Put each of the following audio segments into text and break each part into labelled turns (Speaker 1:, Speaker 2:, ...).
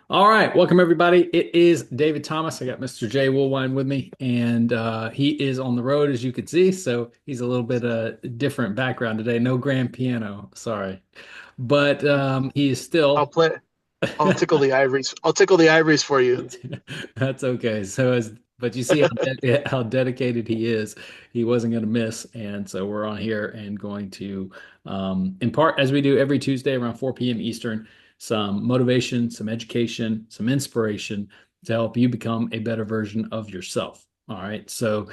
Speaker 1: All right, welcome everybody. It is David Thomas. I got Mr. Jay Woolwine with me, and he is on the road, as you can see. So he's a little bit different background today. No grand piano, sorry, but he is
Speaker 2: I'll
Speaker 1: still.
Speaker 2: play. I'll tickle the ivories. I'll tickle the ivories for you.
Speaker 1: That's okay. But you see how dedicated he is. He wasn't going to miss, and so we're on here and going to impart, as we do every Tuesday around 4 p.m. Eastern, some motivation, some education, some inspiration to help you become a better version of yourself. All right. So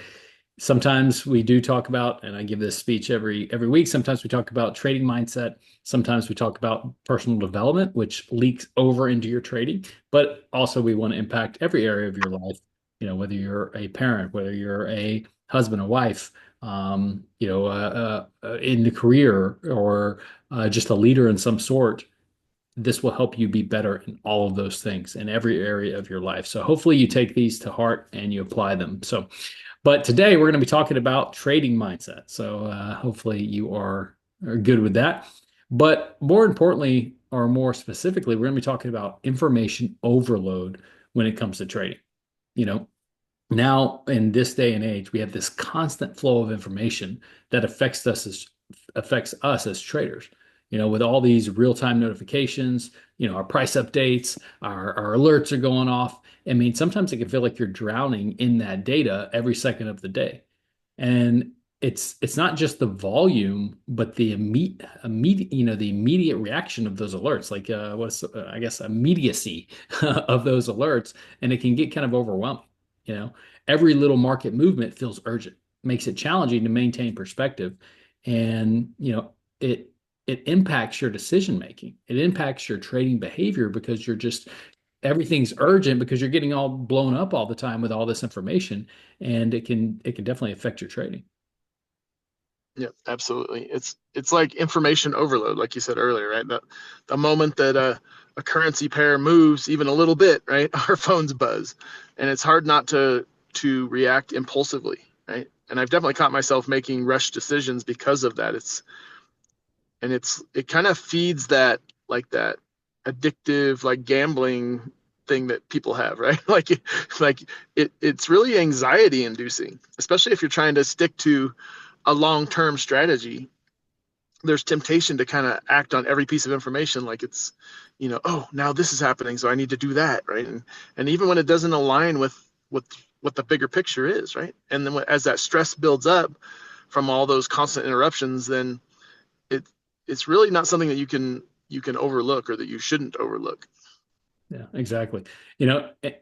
Speaker 1: sometimes we do talk about, and I give this speech every week. Sometimes we talk about trading mindset. Sometimes we talk about personal development, which leaks over into your trading. But also, we want to impact every area of your life. Whether you're a parent, whether you're a husband, a wife, in the career, or just a leader in some sort. This will help you be better in all of those things in every area of your life. So hopefully you take these to heart and you apply them. But today we're going to be talking about trading mindset. So hopefully you are good with that. But more importantly, or more specifically, we're going to be talking about information overload when it comes to trading. You know, Now in this day and age, we have this constant flow of information that affects us as traders. With all these real-time notifications, our price updates, our alerts are going off. I mean, sometimes it can feel like you're drowning in that data every second of the day. And it's not just the volume, but the immediate reaction of those alerts, like what's I guess immediacy of those alerts, and it can get kind of overwhelming. You know, every little market movement feels urgent, makes it challenging to maintain perspective, and it impacts your decision making. It impacts your trading behavior because you're just everything's urgent because you're getting all blown up all the time with all this information, and it can definitely affect your trading.
Speaker 2: Yeah, absolutely. It's like information overload, like you said earlier, right? The moment that a currency pair moves even a little bit, right, our phones buzz, and it's hard not to react impulsively, right? And I've definitely caught myself making rush decisions because of that. It kind of feeds that addictive like gambling thing that people have, right? It's really anxiety inducing, especially if you're trying to stick to a long-term strategy. There's temptation to kind of act on every piece of information like it's, oh, now this is happening, so I need to do that, right? And even when it doesn't align with what the bigger picture is, right? And then as that stress builds up from all those constant interruptions, then it it's really not something that you can overlook, or that you shouldn't overlook.
Speaker 1: Yeah, exactly.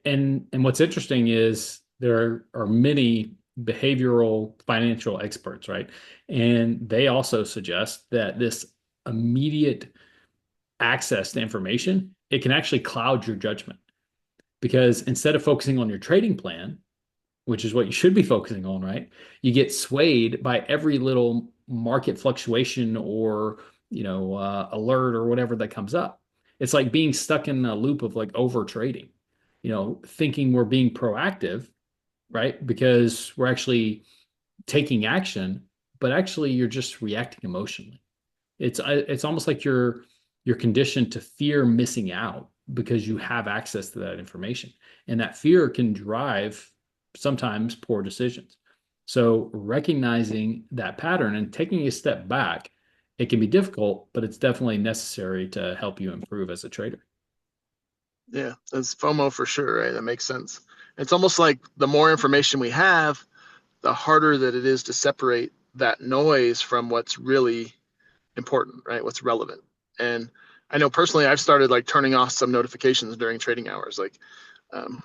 Speaker 1: And what's interesting is there are many behavioral financial experts, right? And they also suggest that this immediate access to information, it can actually cloud your judgment because instead of focusing on your trading plan, which is what you should be focusing on, right? You get swayed by every little market fluctuation or, alert or whatever that comes up. It's like being stuck in a loop of like over trading, thinking we're being proactive, right? Because we're actually taking action, but actually you're just reacting emotionally. It's almost like you're conditioned to fear missing out because you have access to that information. And that fear can drive sometimes poor decisions. So recognizing that pattern and taking a step back, it can be difficult, but it's definitely necessary to help you improve as a trader.
Speaker 2: Yeah, that's FOMO for sure, right? That makes sense. It's almost like the more information we have, the harder that it is to separate that noise from what's really important, right? What's relevant. And I know personally, I've started like turning off some notifications during trading hours. Like, um,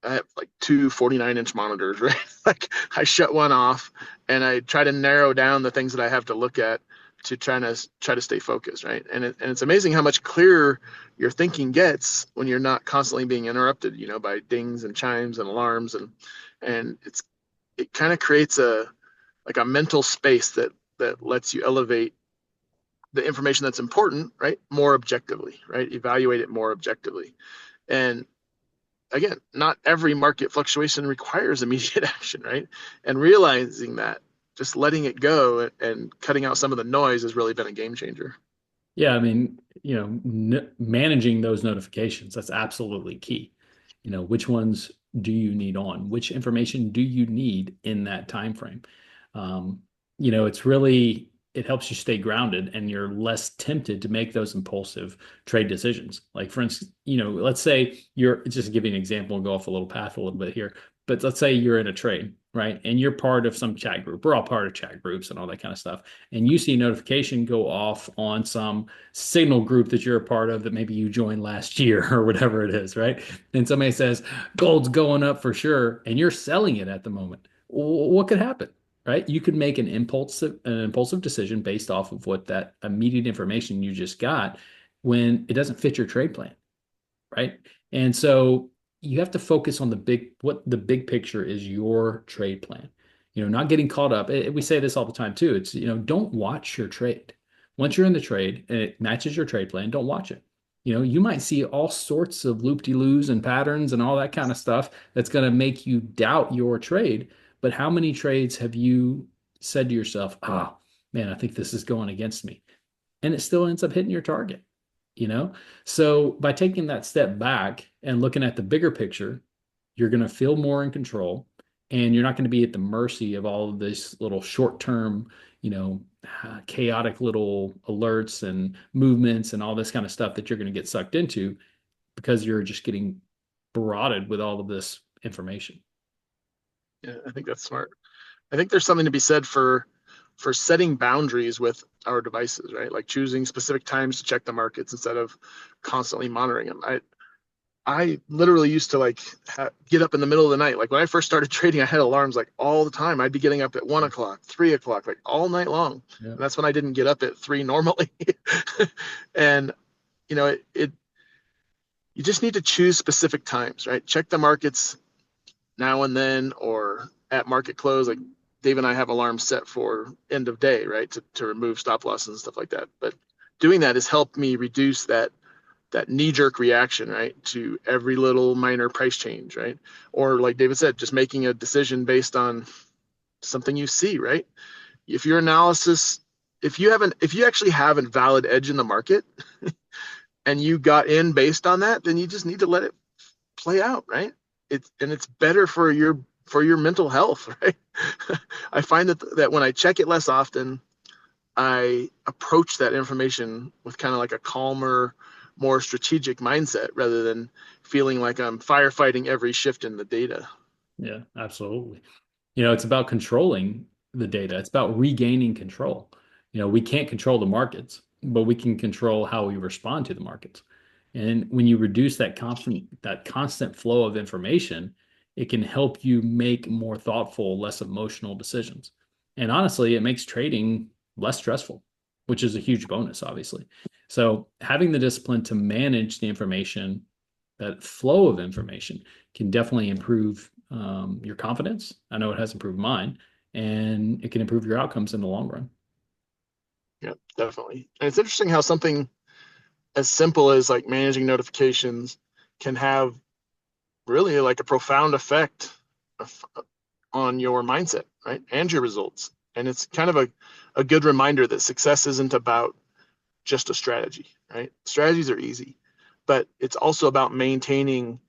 Speaker 2: I have like two 49-inch monitors, right? Like I shut one off and I try to narrow down the things that I have to look at to try to stay focused, right? And it's amazing how much clearer your thinking gets when you're not constantly being interrupted, by dings and chimes and alarms, and it kind of creates a mental space that lets you elevate the information that's important, right, more objectively, right? Evaluate it more objectively. And again, not every market fluctuation requires immediate action, right? And realizing that, just letting it go and cutting out some of the noise has really been a game changer.
Speaker 1: Yeah, I mean, managing those notifications, that's absolutely key. Which ones do you need on? Which information do you need in that time frame? Um, it helps you stay grounded and you're less tempted to make those impulsive trade decisions. Like for instance, let's say you're just to give you an example and go off a little path a little bit here, but let's say you're in a trade, right? And you're part of some chat group. We're all part of chat groups and all that kind of stuff. And you see a notification go off on some signal group that you're a part of that maybe you joined last year or whatever it is, right? And somebody says gold's going up for sure, and you're selling it at the moment. What could happen, right? You could make an impulsive decision based off of what that immediate information you just got when it doesn't fit your trade plan, right? And so you have to focus on what the big picture is your trade plan. Not getting caught up. We say this all the time too. It's, don't watch your trade. Once you're in the trade and it matches your trade plan, don't watch it. You might see all sorts of loop-de-loos and patterns and all that kind of stuff that's going to make you doubt your trade. But how many trades have you said to yourself, oh, man, I think this is going against me? And it still ends up hitting your target, you know? So by taking that step back and looking at the bigger picture, you're going to feel more in control and you're not going to be at the mercy of all of this little short-term, chaotic little alerts and movements and all this kind of stuff that you're going to get sucked into because you're just getting barraged with all of this information.
Speaker 2: Yeah, I think that's smart. I think there's something to be said for setting boundaries with our devices, right? Like choosing specific times to check the markets instead of constantly monitoring them. I literally used to like get up in the middle of the night. Like when I first started trading, I had alarms like all the time. I'd be getting up at 1 o'clock, 3 o'clock, like all night long.
Speaker 1: Yeah.
Speaker 2: And that's when I didn't get up at 3 normally. And it you just need to choose specific times, right? Check the markets now and then or at market close. Like Dave and I have alarms set for end of day, right? To remove stop losses and stuff like that. But doing that has helped me reduce that knee jerk reaction, right? To every little minor price change, right? Or like David said, just making a decision based on something you see, right? If your analysis, if you actually have a valid edge in the market and you got in based on that, then you just need to let it play out, right? It's better for your mental health, right? I find that when I check it less often, I approach that information with kind of like a calmer, more strategic mindset rather than feeling like I'm firefighting every shift in the data.
Speaker 1: Yeah, absolutely. It's about controlling the data. It's about regaining control. We can't control the markets, but we can control how we respond to the markets. And when you reduce that constant flow of information, it can help you make more thoughtful, less emotional decisions. And honestly, it makes trading less stressful, which is a huge bonus, obviously. So having the discipline to manage the information, that flow of information can definitely improve your confidence. I know it has improved mine, and it can improve your outcomes in the long run.
Speaker 2: Yeah, definitely. And it's interesting how something as simple as like managing notifications can have really like a profound effect of, on your mindset, right? And your results. And it's kind of a good reminder that success isn't about just a strategy, right? Strategies are easy, but it's also about maintaining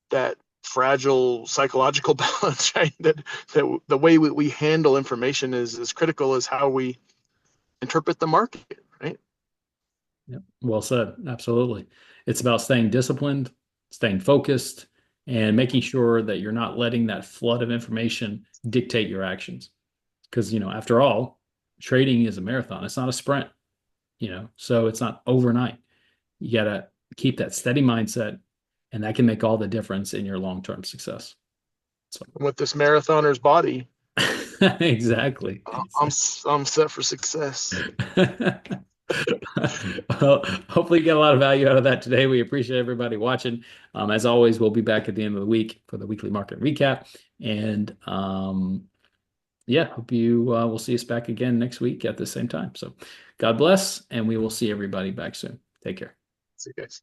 Speaker 2: that fragile psychological balance, right? That the way we handle information is as critical as how we interpret the market, right?
Speaker 1: Yeah, well said. Absolutely. It's about staying disciplined, staying focused, and making sure that you're not letting that flood of information dictate your actions. Because, after all, trading is a marathon. It's not a sprint, so it's not overnight. You got to keep that steady mindset, and that can make all the difference in your long-term success. So,
Speaker 2: With this marathoner's body,
Speaker 1: exactly.
Speaker 2: I'm I'm set for success.
Speaker 1: Well, hopefully you get a lot of value out of that today. We appreciate everybody watching. As always, we'll be back at the end of the week for the weekly market recap. And yeah, hope you will see us back again next week at the same time. So God bless, and we will see everybody back soon. Take care.
Speaker 2: See you guys.